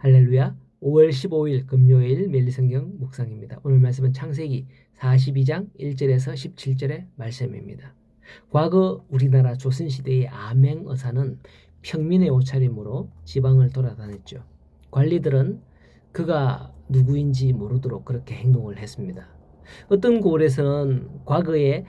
할렐루야. 5월 15일 금요일 멜리성경 묵상입니다. 오늘 말씀은 창세기 42장 1절에서 17절의 말씀입니다. 과거 우리나라 조선시대의 암행어사는 평민의 옷차림으로 지방을 돌아다녔죠. 관리들은 그가 누구인지 모르도록 그렇게 행동을 했습니다. 어떤 고을에서는 과거에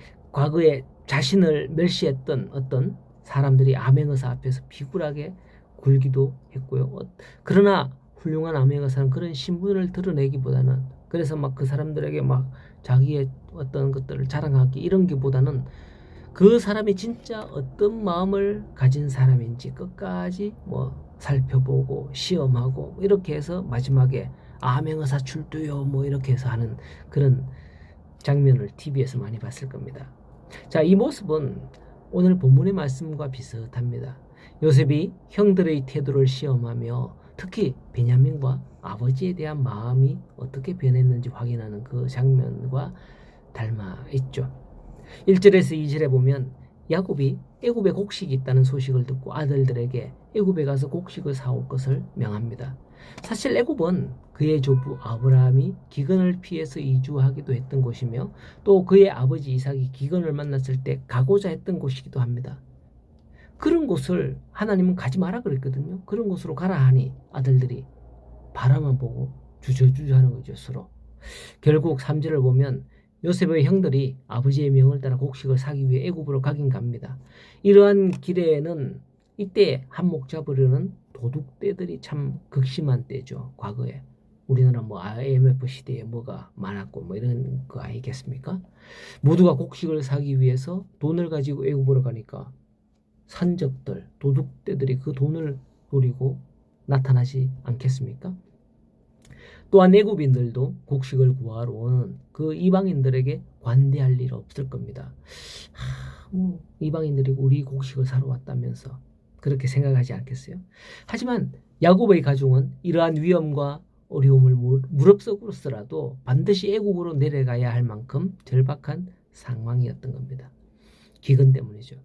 자신을 멸시했던 어떤 사람들이 암행어사 앞에서 비굴하게 굴기도 했고요. 그러나 훌륭한 암행어사는 그런 신분을 드러내기보다는, 그래서 막 그 사람들에게 막 자기의 어떤 것들을 자랑하기 이런 게보다는 그 사람이 진짜 어떤 마음을 가진 사람인지 끝까지 살펴보고 시험하고 이렇게 해서 마지막에 암행어사 출두요 이렇게 해서 하는 그런 장면을 TV에서 많이 봤을 겁니다. 자, 이 모습은 오늘 본문의 말씀과 비슷합니다. 요셉이 형들의 태도를 시험하며 특히 베냐민과 아버지에 대한 마음이 어떻게 변했는지 확인하는 그 장면과 닮아 있죠. 1절에서 2절에 보면 야곱이 애굽에 곡식이 있다는 소식을 듣고 아들들에게 애굽에 가서 곡식을 사올 것을 명합니다. 사실 애굽은 그의 조부 아브라함이 기근을 피해서 이주하기도 했던 곳이며 또 그의 아버지 이삭이 기근을 만났을 때 가고자 했던 곳이기도 합니다. 그런 곳을 하나님은 가지 마라 그랬거든요. 그런 곳으로 가라 하니 아들들이 바라만 보고 주저주저 하는 거죠, 서로. 결국 3절을 보면 요셉의 형들이 아버지의 명을 따라 곡식을 사기 위해 애굽으로 가긴 갑니다. 이러한 길에는 이때 한몫 잡으려는 도둑떼들이 참 극심한 때죠. 과거에 우리나라 IMF 시대에 뭐가 많았고 이런 거 아니겠습니까? 모두가 곡식을 사기 위해서 돈을 가지고 애굽으로 가니까 산적들, 도둑떼들이 그 돈을 노리고 나타나지 않겠습니까? 또한 애굽인들도 곡식을 구하러 오는 그 이방인들에게 관대할 일 없을 겁니다. 이방인들이 우리 곡식을 사러 왔다면서 그렇게 생각하지 않겠어요? 하지만 야곱의 가족은 이러한 위험과 어려움을 무릅쓰고서라도 반드시 애굽으로 내려가야 할 만큼 절박한 상황이었던 겁니다. 기근 때문이죠.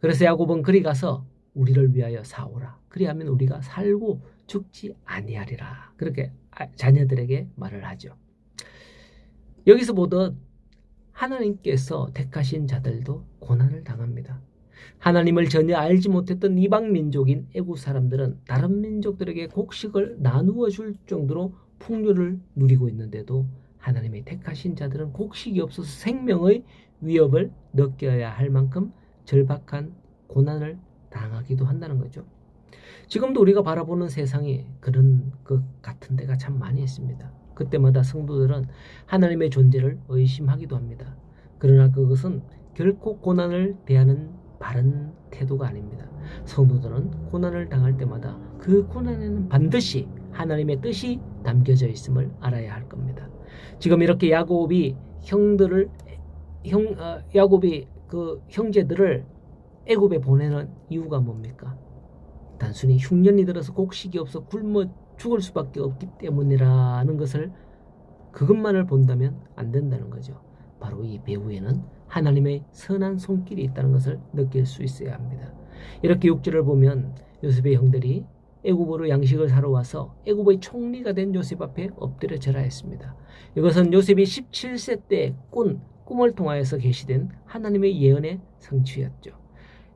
그래서 야곱은 그리 가서 우리를 위하여 사오라. 그리하면 우리가 살고 죽지 아니하리라. 그렇게 자녀들에게 말을 하죠. 여기서 보듯 하나님께서 택하신 자들도 고난을 당합니다. 하나님을 전혀 알지 못했던 이방 민족인 애굽 사람들은 다른 민족들에게 곡식을 나누어 줄 정도로 풍요를 누리고 있는데도 하나님의 택하신 자들은 곡식이 없어서 생명의 위협을 느껴야 할 만큼 절박한 고난을 당하기도 한다는 거죠. 지금도 우리가 바라보는 세상이 그런 것 같은 데가 참 많이 있습니다. 그때마다 성도들은 하나님의 존재를 의심하기도 합니다. 그러나 그것은 결코 고난을 대하는 바른 태도가 아닙니다. 성도들은 고난을 당할 때마다 그 고난에는 반드시 하나님의 뜻이 담겨져 있음을 알아야 할 겁니다. 지금 이렇게 야곱이 그 형제들을 애굽에 보내는 이유가 뭡니까? 단순히 흉년이 들어서 곡식이 없어 굶어 죽을 수밖에 없기 때문이라는 것을, 그것만을 본다면 안 된다는 거죠. 바로 이 배후에는 하나님의 선한 손길이 있다는 것을 느낄 수 있어야 합니다. 이렇게 6절을 보면 요셉의 형들이 애굽으로 양식을 사러 와서 애굽의 총리가 된 요셉 앞에 엎드려 절하였습니다. 이것은 요셉이 17세 때 꿈을 통하여서 계시된 하나님의 예언의 성취였죠.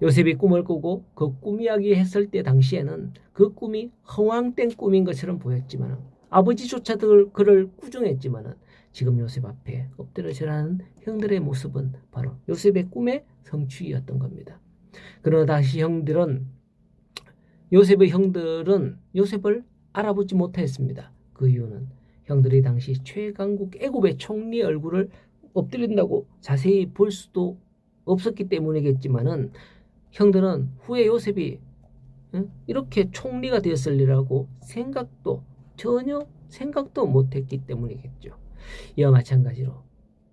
요셉이 꿈을 꾸고 그 꿈 이야기 했을 때 당시에는 그 꿈이 허황된 꿈인 것처럼 보였지만 아버지조차도 그를 꾸중했지만 지금 요셉 앞에 엎드려 절하는 형들의 모습은 바로 요셉의 꿈의 성취였던 겁니다. 그러나 다시 요셉의 형들은 요셉을 알아보지 못했습니다. 그 이유는 형들이 당시 최강국 애굽의 총리의 얼굴을 엎드린다고 자세히 볼 수도 없었기 때문이겠지만은 형들은 후에 요셉이 이렇게 총리가 되었을리라고 전혀 생각도 못했기 때문이겠죠. 이와 마찬가지로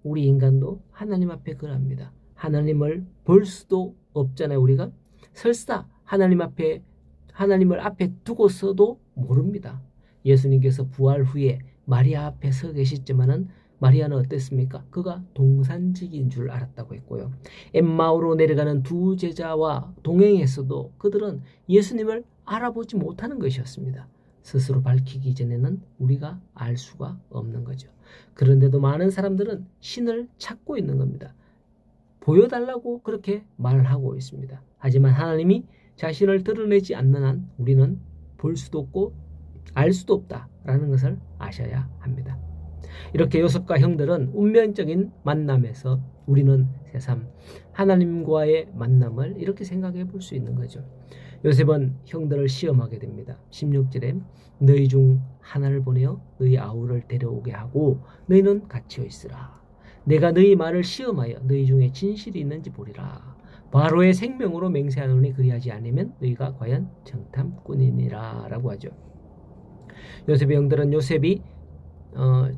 우리 인간도 하나님 앞에 그럽니다. 하나님을 볼 수도 없잖아요. 우리가 설사 하나님을 앞에 두고서도 모릅니다. 예수님께서 부활 후에 마리아 앞에 서 계셨지만은 마리아는 어땠습니까? 그가 동산직인 줄 알았다고 했고요. 엠마오로 내려가는 두 제자와 동행했어도 그들은 예수님을 알아보지 못하는 것이었습니다. 스스로 밝히기 전에는 우리가 알 수가 없는 거죠. 그런데도 많은 사람들은 신을 찾고 있는 겁니다. 보여달라고 그렇게 말을 하고 있습니다. 하지만 하나님이 자신을 드러내지 않는 한 우리는 볼 수도 없고 알 수도 없다라는 것을 아셔야 합니다. 이렇게 요셉과 형들은 운명적인 만남에서 우리는 새삼 하나님과의 만남을 이렇게 생각해 볼 수 있는 거죠. 요셉은 형들을 시험하게 됩니다. 16절에 너희 중 하나를 보내어 너희 아우를 데려오게 하고 너희는 갇혀 있으라. 내가 너희 말을 시험하여 너희 중에 진실이 있는지 보리라. 바로의 생명으로 맹세하노니 그리하지 않으면 너희가 과연 정탐꾼이니라 라고 하죠. 요셉의 형들은 요셉이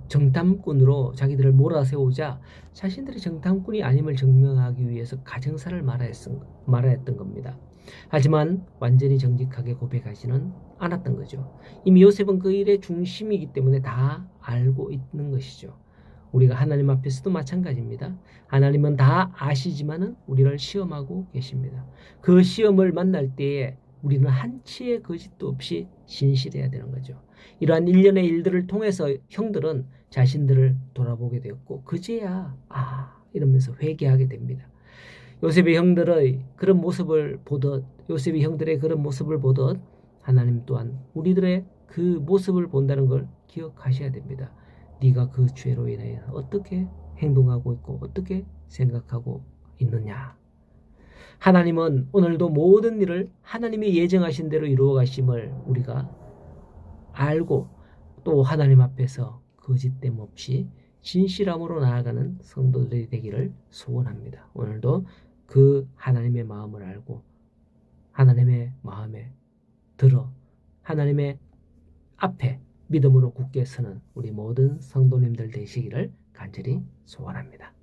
정탐꾼으로 자기들을 몰아세우자 자신들이 정탐꾼이 아님을 증명하기 위해서 가정사를 말하였던 겁니다. 하지만 완전히 정직하게 고백하지는 않았던 거죠. 이미 요셉은 그 일의 중심이기 때문에 다 알고 있는 것이죠. 우리가 하나님 앞에서도 마찬가지입니다. 하나님은 다 아시지만은 우리를 시험하고 계십니다. 그 시험을 만날 때에 우리는 한치의 거짓도 없이 진실해야 되는 거죠. 이러한 일련의 일들을 통해서 형들은 자신들을 돌아보게 되었고 그제야 이러면서 회개하게 됩니다. 요셉의 형들의 그런 모습을 보듯 요셉의 형들의 그런 모습을 보듯 하나님 또한 우리들의 그 모습을 본다는 걸 기억하셔야 됩니다. 네가 그 죄로 인해 어떻게 행동하고 있고 어떻게 생각하고 있느냐. 하나님은 오늘도 모든 일을 하나님이 예정하신 대로 이루어 가심을 우리가 알고 또 하나님 앞에서 거짓됨 없이 진실함으로 나아가는 성도들이 되기를 소원합니다. 오늘도 그 하나님의 마음을 알고 하나님의 마음에 들어 하나님의 앞에 믿음으로 굳게 서는 우리 모든 성도님들 되시기를 간절히 소원합니다.